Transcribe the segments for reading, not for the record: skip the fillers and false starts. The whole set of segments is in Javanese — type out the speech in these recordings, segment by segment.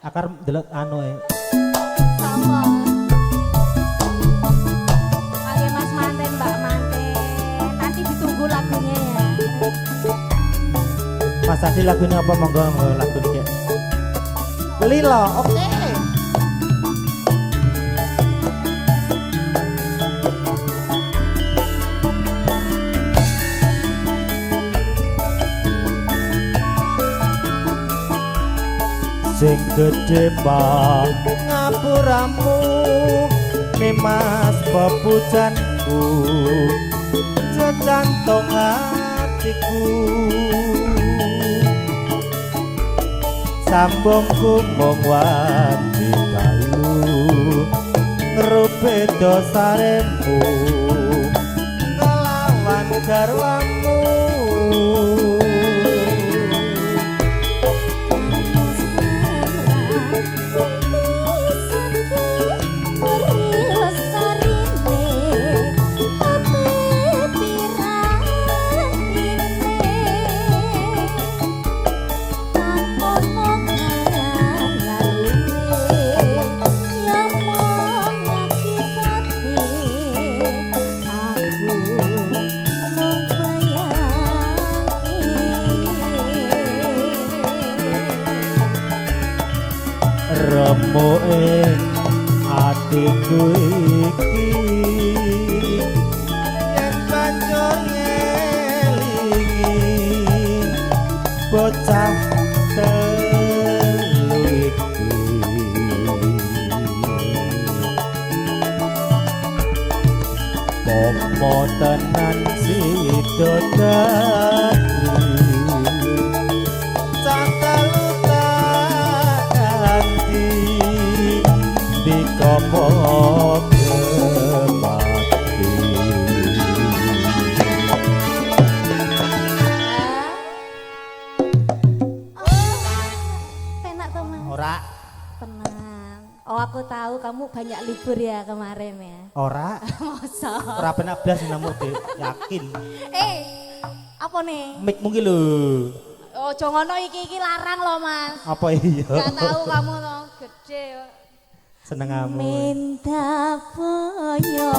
Akar delok anu e. Sama. Oke Mas Manten, Mbak Manten. Nanti ditunggu lagunya ya. Mas Adi lagunya apa monggo lagu iki. Lilo, oke. Sing gedhe bang ngapuramu Nimas pepujanku Sejantung hatiku Sambungku mung wanti dalu Ngerupe dosaremu Kelawan garwamu remoke atiku iki yen banjur ngelingi bocah telu iki pomo tenan sida dadi Dikopo kemati Penak tuh Mas. Ora. Tenang. Oh aku tahu kamu banyak libur ya kemarin ya. Ora. Masa? Ora benak blas namu yakin. Apa nih? Mik mungkin lho. Oh jongono iki larang loh Mas. Apa iya? Gak tahu kamu tuh gede. Seneng kamu. Minta boyo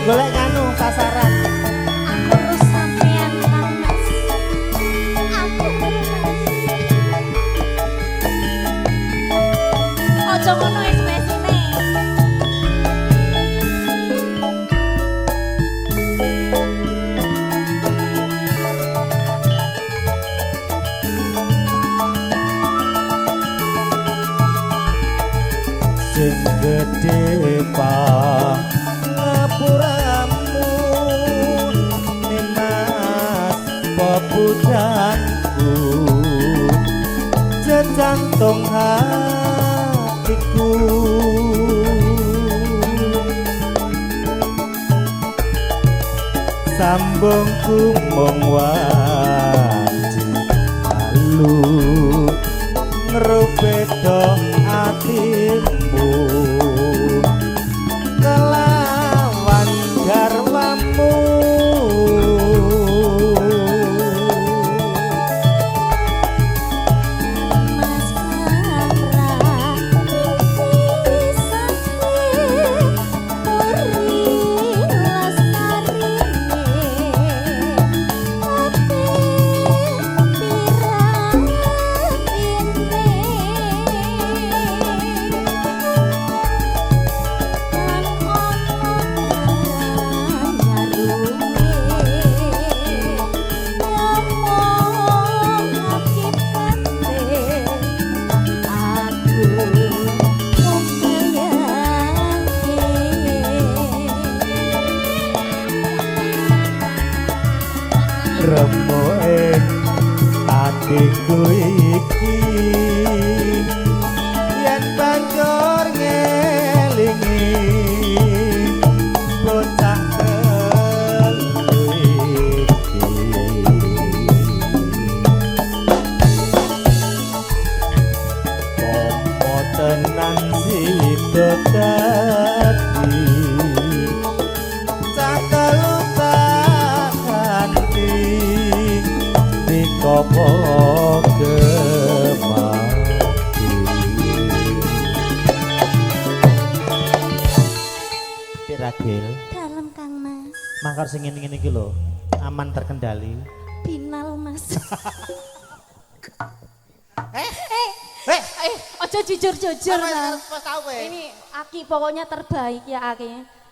golek anu sasaran. Aku urus sampean Kang Mas. Aku ojo ngono ekspresine. Sing gedhe Pak ngapuramu Nimas pepujanku Sejantung hatiku Sambungku mung wanci dalu ngerupedo atimu kelawan garwamu Mas Kamra bisa uri lestarine ati piratine atiku iki yen banjur ngelingi bocah telu iki pomo tenan sida dadi cakelu tak ganti dikopo kemati Piragil Dalem Kang Mas. mangkar sing ngene-ngene iki lho aman terkendali Binal Mas. Ojo jujur-jujur. pas tau kowe Ini Aki pokoknya terbaik ya Aki.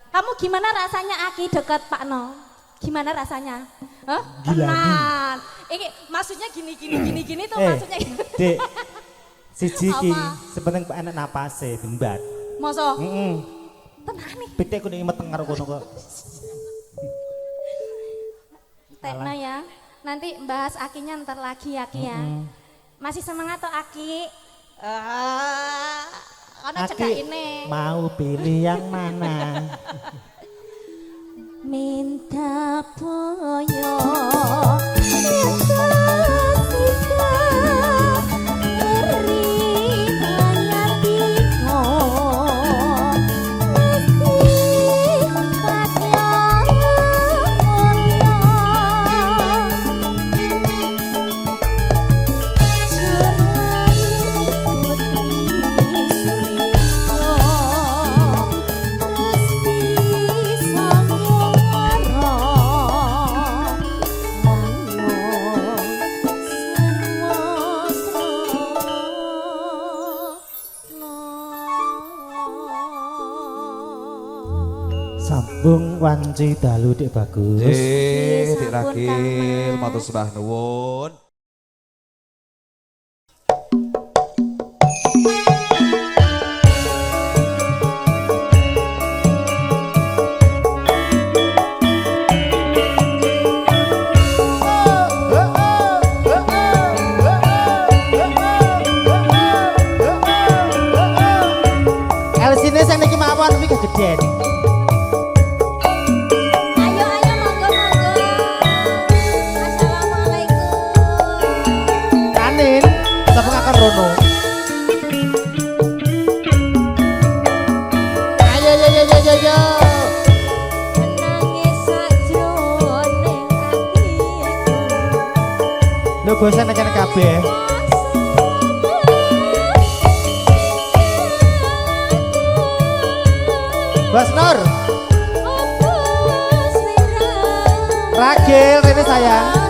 Kamu gimana rasanya Aki dekat Pak No? Gimana rasanya? Hah? Tenan. Ini maksudnya gini tuh maksudnya. Dek siji iki Apa? sepenting enak napase bembat Masa? Tenan nih bete ku ning meteng karo kono kok Tekno ya. Nanti bahas Akinya ntar lagi Aki ya. Masih semangat toh Aki? Karena cedak ini. Mau pilih yang mana? Minta boyo Sambung wanci dalu Dik Bagus. Dik Ragil, matur sembah nuwun. Elsine sing niki mawon iki kegeden. Rono. Ayo yo yo yo yo yo. Menangis sajrone atiku. Lho bosan kene kabeh. Bos Nur. Ragil rene sayang.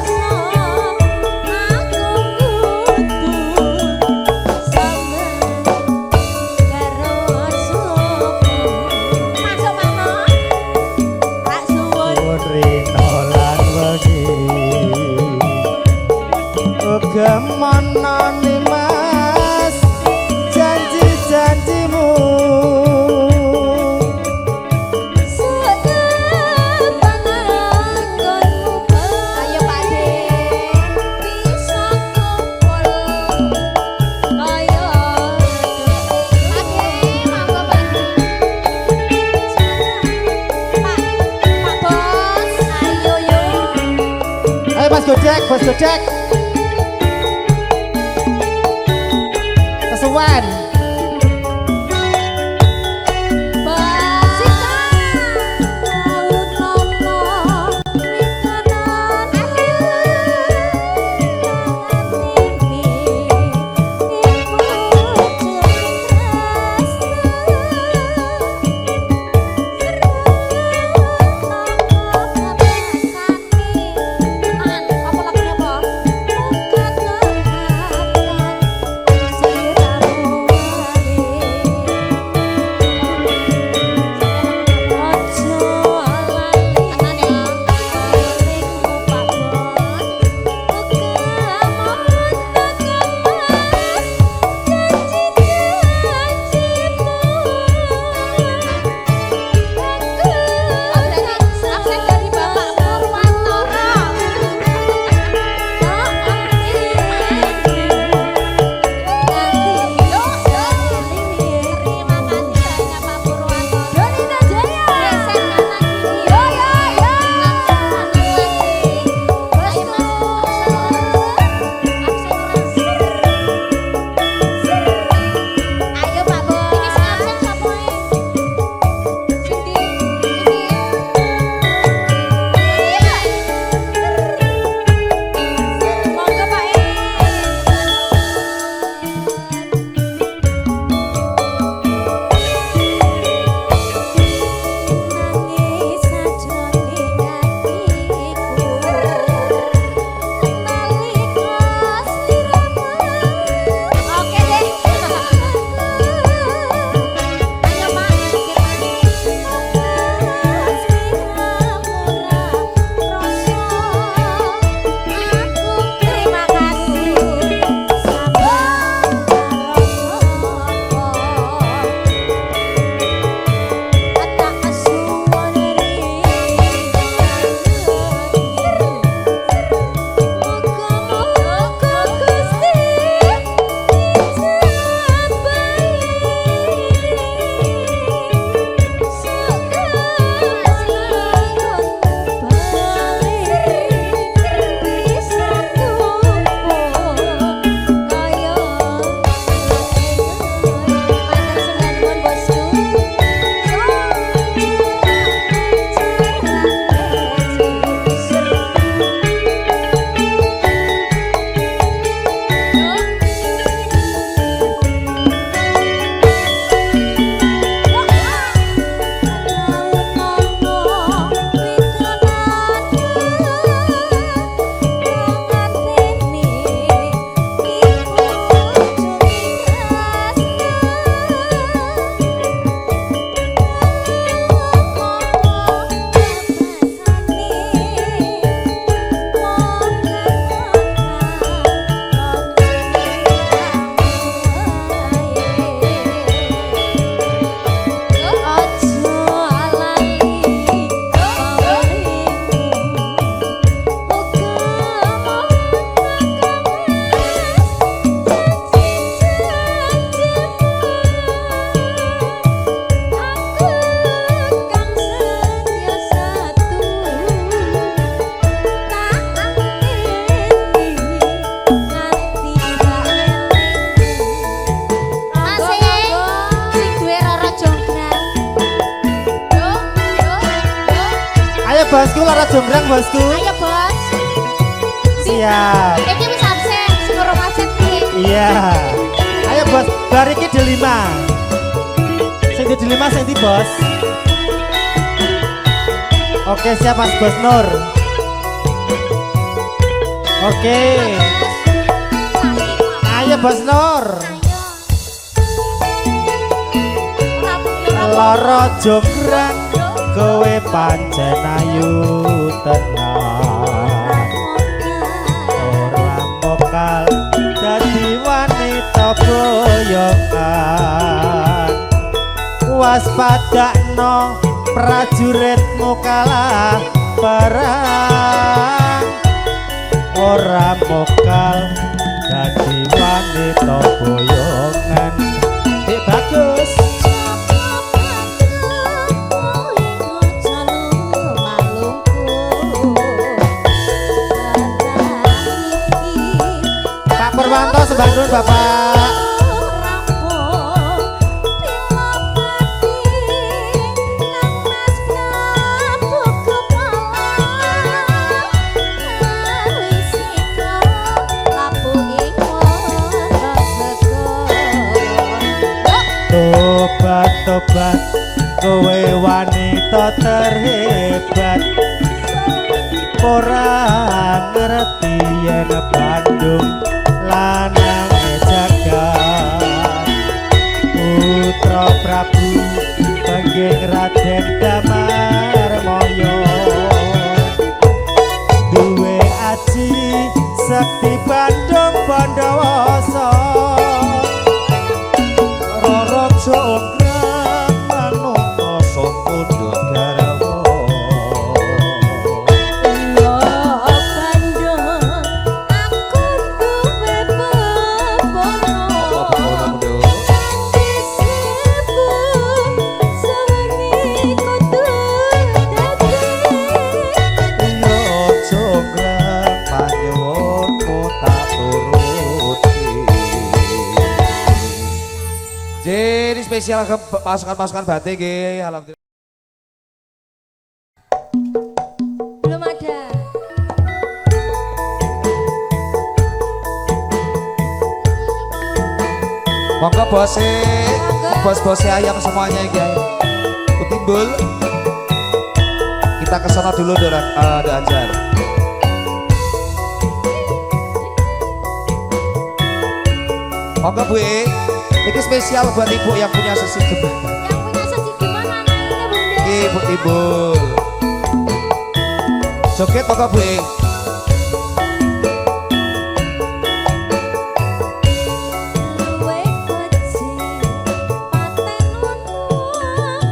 Kemana nih mas janji-janjimu sudah pananggonmu ayo Pak De bisa kumpul ayo Pak De monggo Pak Bos ayo yo ayo Mas Gojek kesuwen bosku lara jonggrang bosku. Ayo bos. Siap. Iki wis absen, sing urung absen iki. Iya. Ayo bos, bar iki delima. Sing di delima sing di bos. Oke, siap Mas Bos Nur. Oke. Ayo Bos Nur. Lara jonggrang kowe pancen ayu tenan. Ora mokal dadi wanita boyongan. Waspadakno prajuritmu kalah perang. Ora mokal dadi wanita boyongan. Dek bagus. Pak Purwanto sembah nuwun Bapak. Tobat kowe wanita terhebat. Ora ngerti yen Bandung lanang jagat. Putra Prabu pengging Raden Damarmaya. Duwe aji sekti Bandung Bandawasa. Rorok jonggrang manungsa sampundha garwa. Yo Bandung aku duwe bebono. Candi Sewu sewengi kudu dadi. Yo jonggrang panyuwunmu tak turuti. Jadi spesial ke pasukan-pasukan batik nggih. Alhamdulillah. Belum ada. Monggo bos-bose ayam semuanya iki ayo. Kutimbul. Kita ke sana dulu Do Anjar. Monggo Bu. Ini spesial buat ibu yang punya sesi gemah. Yang punya sesi gimana namanya Bunda? Ibu. Joget monggo Bu. Luwe kecil paten untung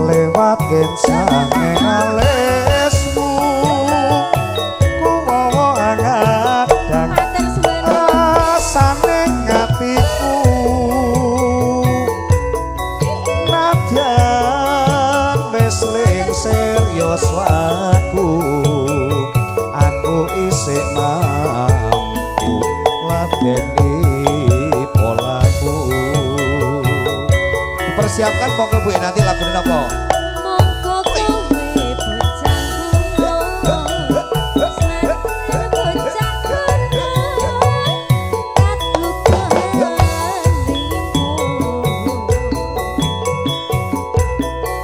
Lewat gensange alesmu kuwowo angadang rasane ngatiku nadyan wis lingsir yo swaku aku isih mampu ladeni polaku. Dipersiapkan monggo Bu nanti lagu apa? monggo kowe bocah bunga senar bocah gunung katukan rimu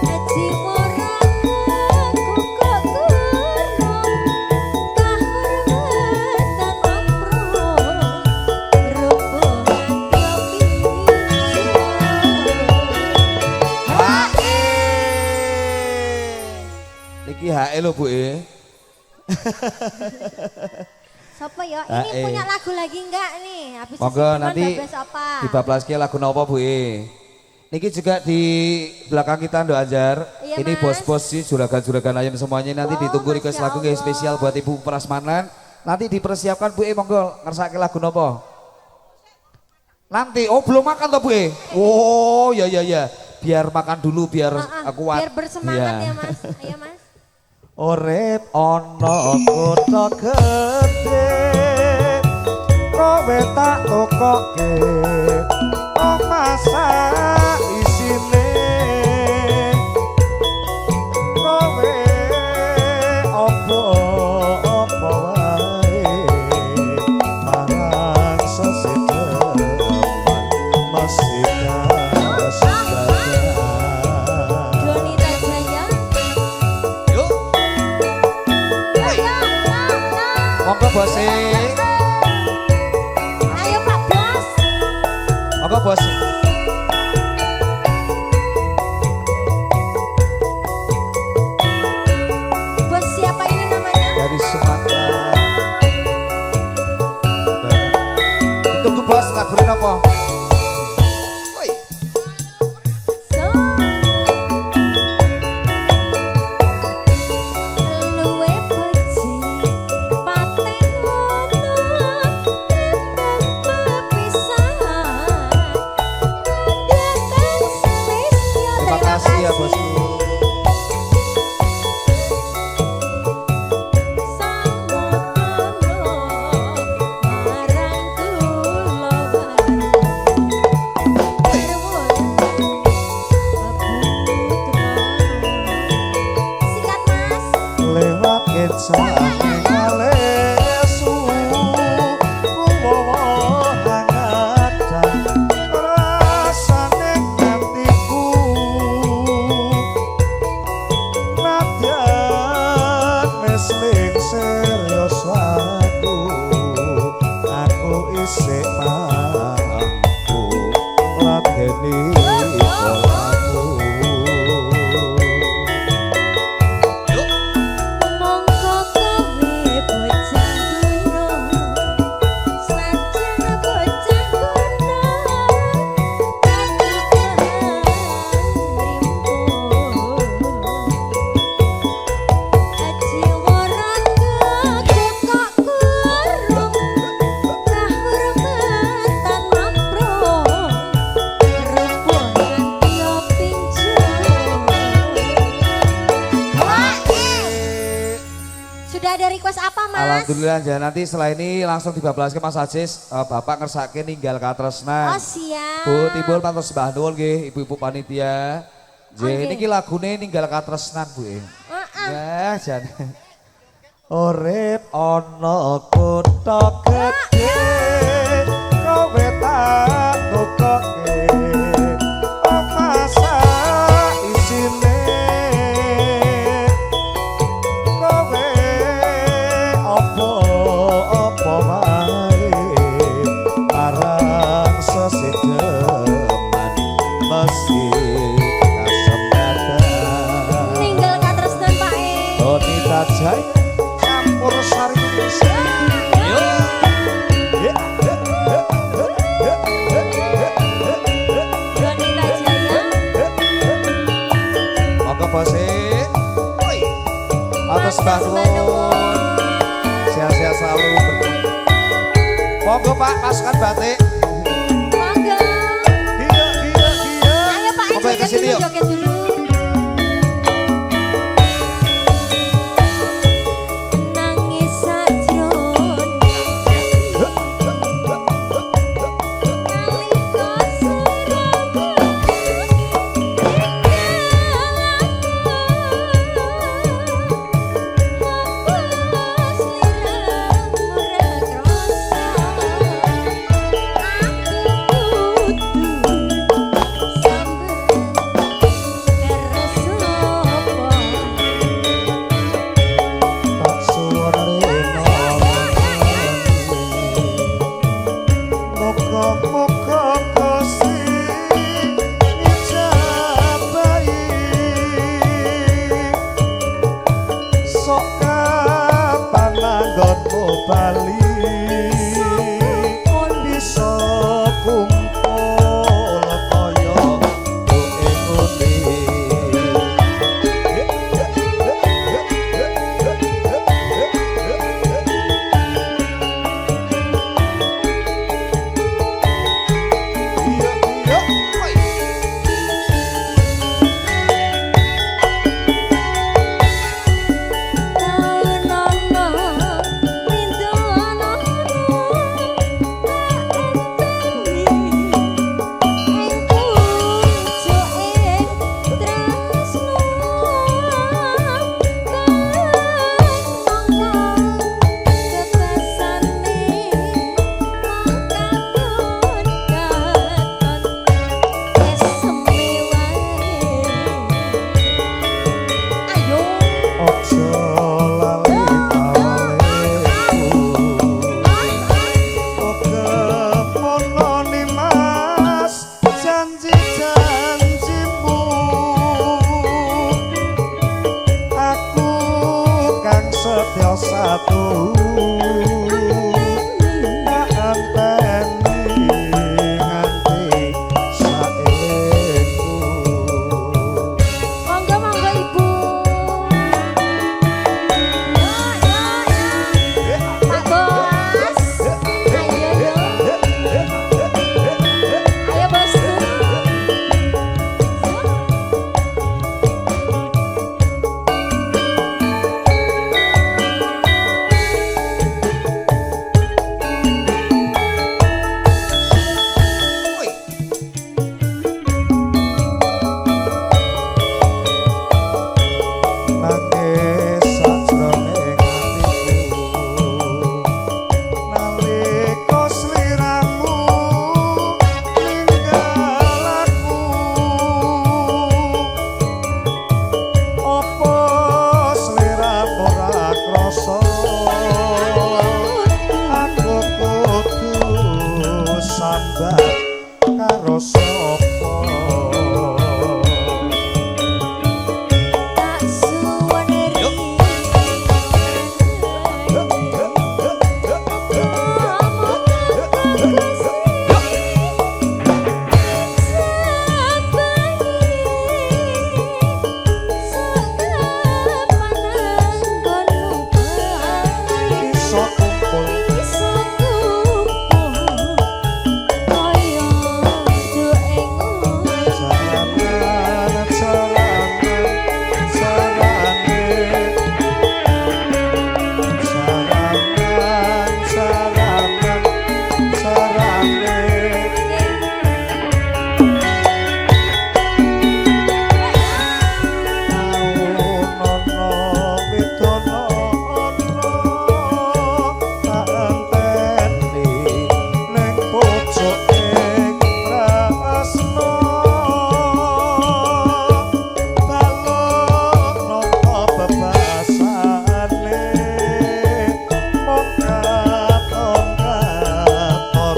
aji morang kukuk gunung kahurmatan ompro rupungan Niki HE lho Bu Siapa ya? Ah, Ini punya lagu lagi enggak nih? Habis Monggo itu nanti apa? dibablaske lagu napa Bu Niki juga di belakang kita Ndo Anjar. Iya, Ini Mas. bos-bos sih juragan-juragan ayam semuanya nanti Oh, ditunggu request Masya lagu guys Allah. spesial buat Ibu Prasmanan. Nanti dipersiapkan Bu monggo ngersake lagu nopo? Nanti, oh belum makan toh Bu Oh ya ya ya, biar makan dulu biar kuat. Biar bersemangat ya Mas, ayo Mas. Urip ana kutha gedhe kowe tak tokoke omasa isine kowe apa wae marang sesedeman masih Donita Jaya. Yuk, monggo Bos. Ayo Pak Bos. Monggo Bos. Bos siapa ini namanya? Dari Sumatera. Tunggu Bos, lagunya apa? Woi. So. Luwe beci paten wono rendang pepisahan. Dia kan spesial. Terima kasih ya Bosku. Sikat Mas. lewat kecane ngalesu kuwowo hangatan rasane hatiku nadyan wis ling serius aku isih mampu ladeni polaku. Mongko kowe bocah kuno, sajen bocah kuno, katikan rimpo. Ajiwa raga kok kurung, kahurmatan mamprong, rebuhan yo pinjol. Sudah ada request apa Mas? Alhamdulillah ya, nanti setelah ini langsung dibablaske Mas Ajis, Bapak ngersake ninggal katresnan. Oh siap. Bu timbul pantos sembah nuwun nggih ibu-ibu panitia. Oke. Niki lagune ninggal katresnan Bu. Ya jan. Urip ana kutha gedhe kowe tak tokoke omasa isine kowe apa wae arang sesedeman masih kasempatan. Ninggal katresnan Pak Donita Jaya campur sari Donita Jaya. Monggo Bos. Woi. Atas Mbah nuwun. Sehat-sehat selalu. Monggo Pak, pasukan batik. Monggo. Ayo Pak Monggo ke sini, yuk. joget dulu. Nangis sajron. Nalika sliramu tak suwere muga-muga Gusti ngijabahi sok kapan anggonmu bali bisa kumpul kaya kowe ngene. setya satu tak anteni nganti saelengku. Monggo monggo Ibu. Pak Bos. Ayo yo. Ayo Bos. Woi. Nangis sajroning atiku nalika sliramu ninggal aku. Apa sliramu ora krasa aku kudu sambat karo sapa. Tak suwun Yuk. Iso kumpul Saranan, saranan, saranan. Saranan, saranan, saranan. Naunono widono ono tak enteni ning pojoking tresno. Balok nopo bebasane ongkat-ongkaton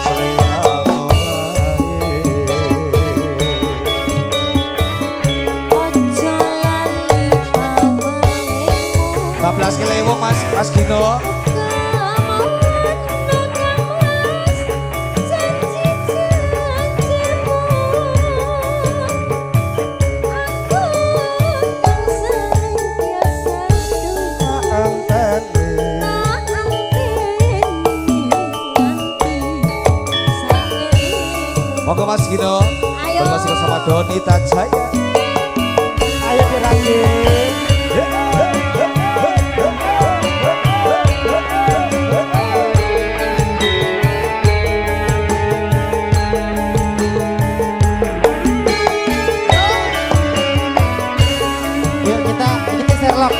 sliramu wae. 14 kelewo Mas Gino. Monggo Mas Gino. Ayo. Berkasih bersama Doni Tajaya. Ayo dirangin. Yuk kita Sherlock.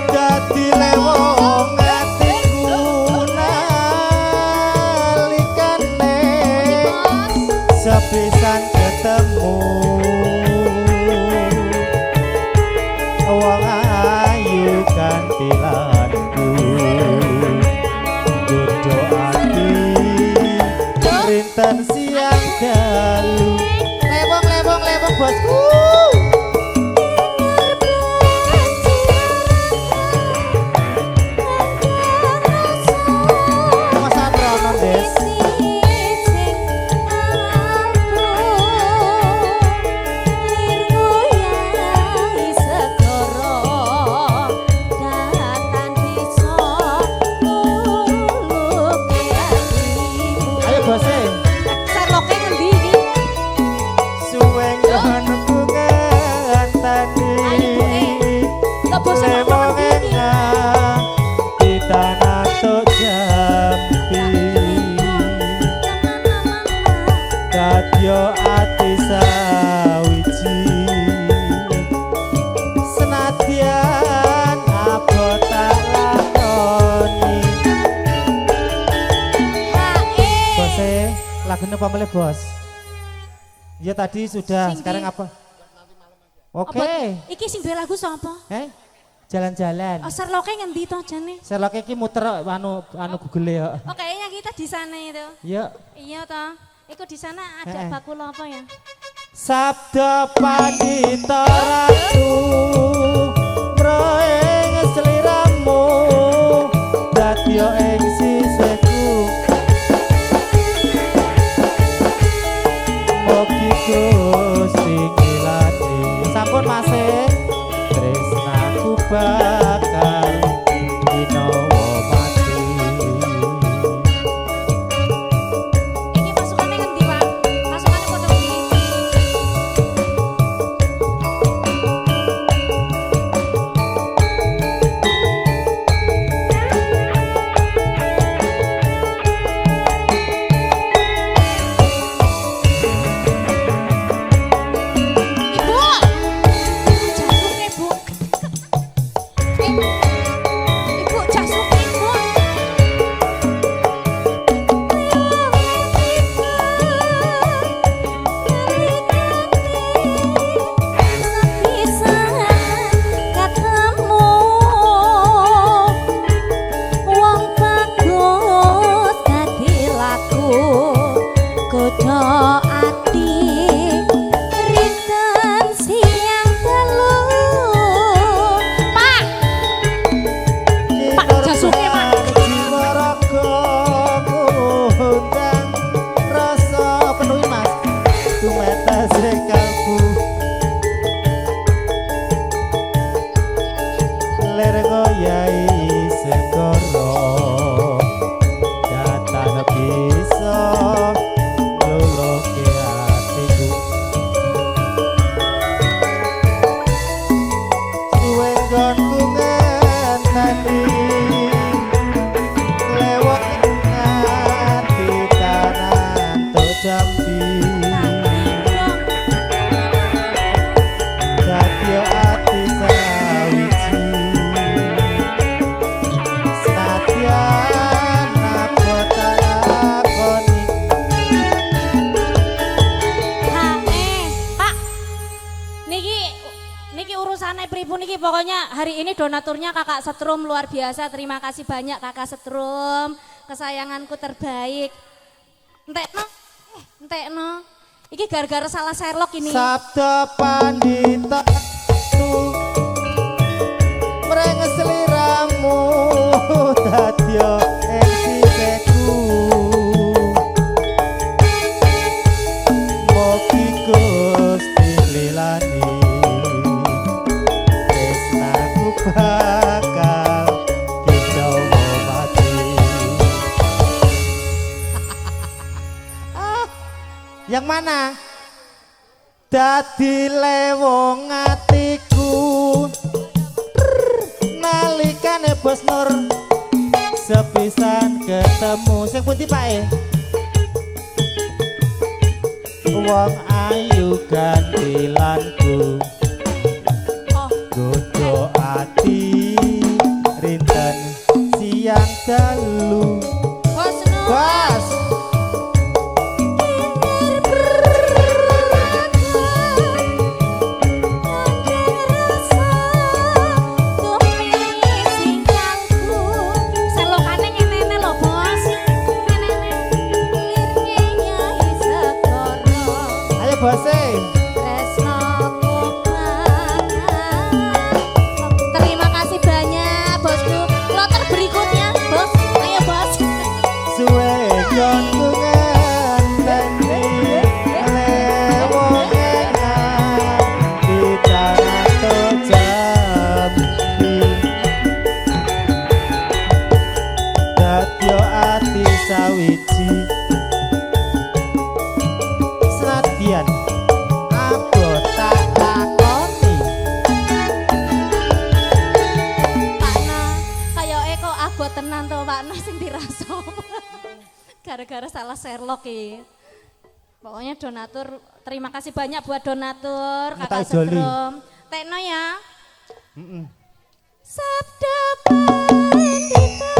Dadi lewong atiku nalikane sepisan ketemu wong ayu kanthi lanku dodo ati rinten siang dalu lewong bosku. Mas Satrono, Des. Ayo bose. Sherlock ngendi iki? Suweng kono ngenteni. Ayo, Bu, Lah bose mau Lewong ngendi iki? enak di tanah tok jambi. Kadya ati sawiji senadyan abot tak lakoni. Bose, lagunya apa boleh bos? Ya tadi sudah, Sing sekarang di- apa? Oke. Apa? Iki sing duwe lagu sapa? Jalan-jalan. Oh, Sherlock ngendi to jane? Sherlock iki muter anu Google ya. Oh, kayaknya kita di sana itu. Ya, Iya toh. Iku di sana ada bakul apa ya? Sabda pandita ratu mroeng sliramu dadya ing sisiku mugi Gusti ngilati sampun masih tresnaku bakal dinawa mati. Iki pasukane ngendi, Pak? Pasukane padha ngendi? Ibu! Jasuke, Bu. Ibu, jasuke, Bu. Pak Jasuke, Pak. Jiwaraga ngundang rasa penuhi mas tumetese kalbu ler ngoyahi segara datang bisa luluhke atiku suwe nggonku ngenteni lewat nganti tanan to jambi dadya ati sawiji senadyan apa takoni Pak. Niki urusannya pripun niki pokoknya hari ini donaturnya Kakak Setrum luar biasa. Terima kasih banyak Kakak Setrum. Kesayanganku terbaik. Entekno. Iki gara-gara salah Sherlock ini. sabda pandita tu mreng sliramu dadya ing sisiku mugi Gusti lilani tresnaku bakal dicoba mati. Yang mana? Dadi lewong atiku nalikane Bos Nur sepisan ketemu sing pundi Pak wong ayu gantilanku Oh, godo ati rinten siang dalu Bos Nur. Bos Selokane ngene lho, Bos. Ngene. Lirnya segoro. ayo bose Terima kasih banyak bosku. Kloter berikutnya bos, ayo bos. suwe jonku ngenteni lewong enak di tanah to jambi dadya ati sawiji senadyan abot tak lakoni Pakna, kayak kok abot tenan to Pakna sing diraso. Gara-gara salah Sherlock iki. Pokoknya donatur, terima kasih banyak buat donatur Kakak Ngetai joli. Setrum. Tekno ya. Sabda pandita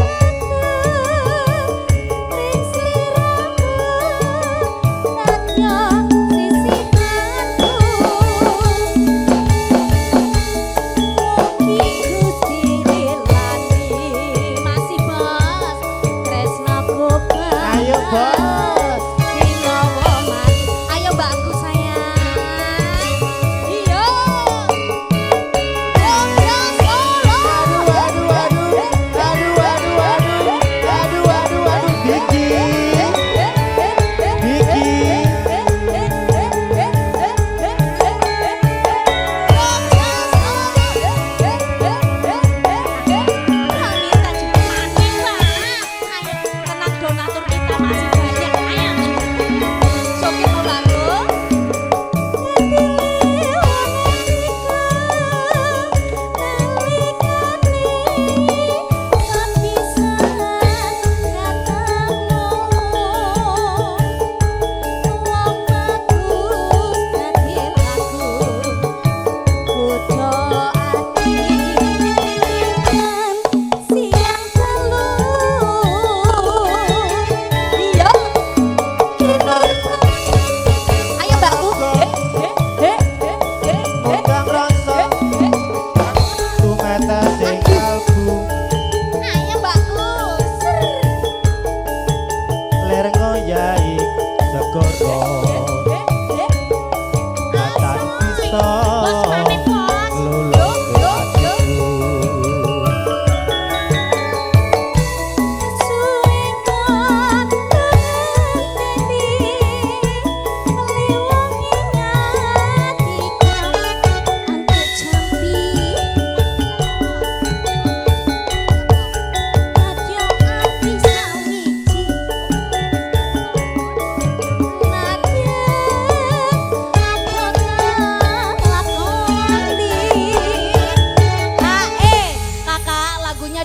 ring sliramu dadya sisihanku mugi Gusti lilani masih bos tresnaku Ayo, Bos. dinawa Yai Segoro Katan Pisto Lulung Hatiku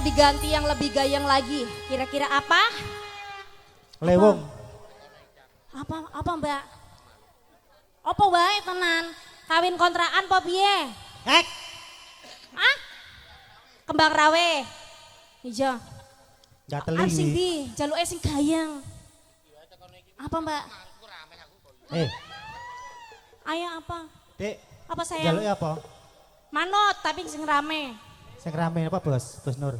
diganti yang lebih gayeng lagi. Kira-kira apa? Lewung. Apa Mbak? Apa wae tenan? Kawin kontrakan apa piye? Hek. Ah? Kembang rawe. Iya. Gak Arep sing telingi. ndi? Jaluke sing gayeng. Apa Mbak? Ayo apa? Dek. Apa sayang? Jaluk apa? Manut tapi sing rame. Sing rame apa bos? Bos Nur.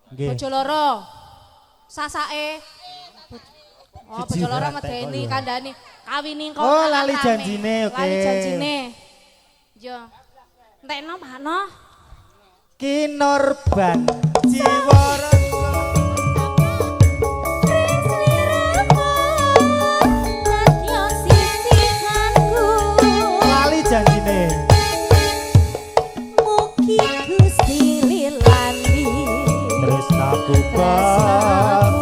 Nggih. Bojo loro. Sasake. Oh, bojo loro Dijirantek medeni kok ya. kandhane kawini kok. Oh, lali janjine, oke. Lali janjine. Yo. Entekno Pakno. Ki Nurban Jiwara. Lali janjine. Tresnaku bang.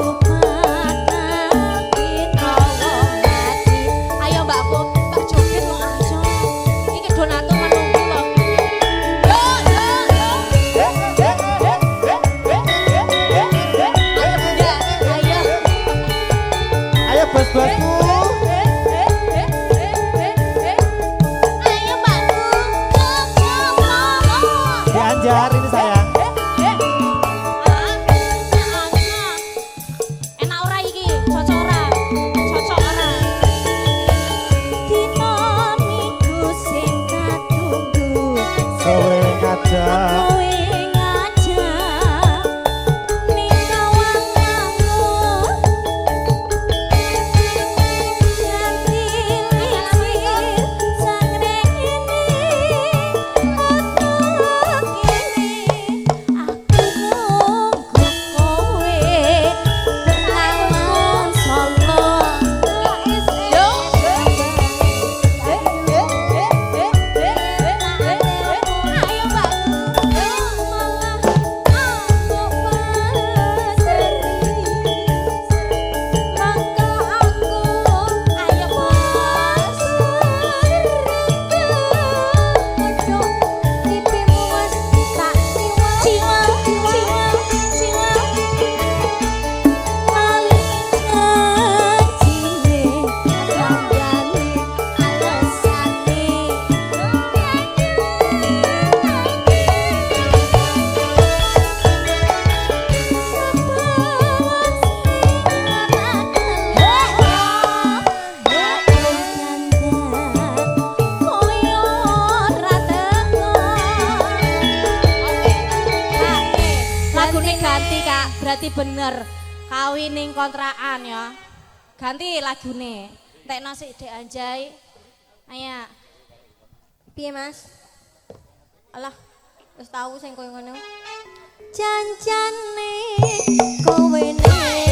Ayo mbakku, tak joget lo aja. Iki donatur menunggu lo. Ayo. Ayo bos-bosku. Ayo mbakku. Dianjar ini sayang. Enak ora iki? Cocok ora? Cocok ora? Dinamiku sing katunggu Kowe ngajak. kowe ngajak ning kawanganmu nganti licin sangrene untuk kene aku nunggu kowe tenawan solo yo ayo mbakku yo malah aku paseri maka aku ayo paseri kodok pipimu wis tak ciwang lali janjine kandhane alesane lagune ganti Kak, berarti bener kawin ning kontrakan ya. Ganti lagune. Entekno sik Dek Anjay. Ayo. Piye Mas? Alah, wis tau sing koyo ngono. Janjane kowe nek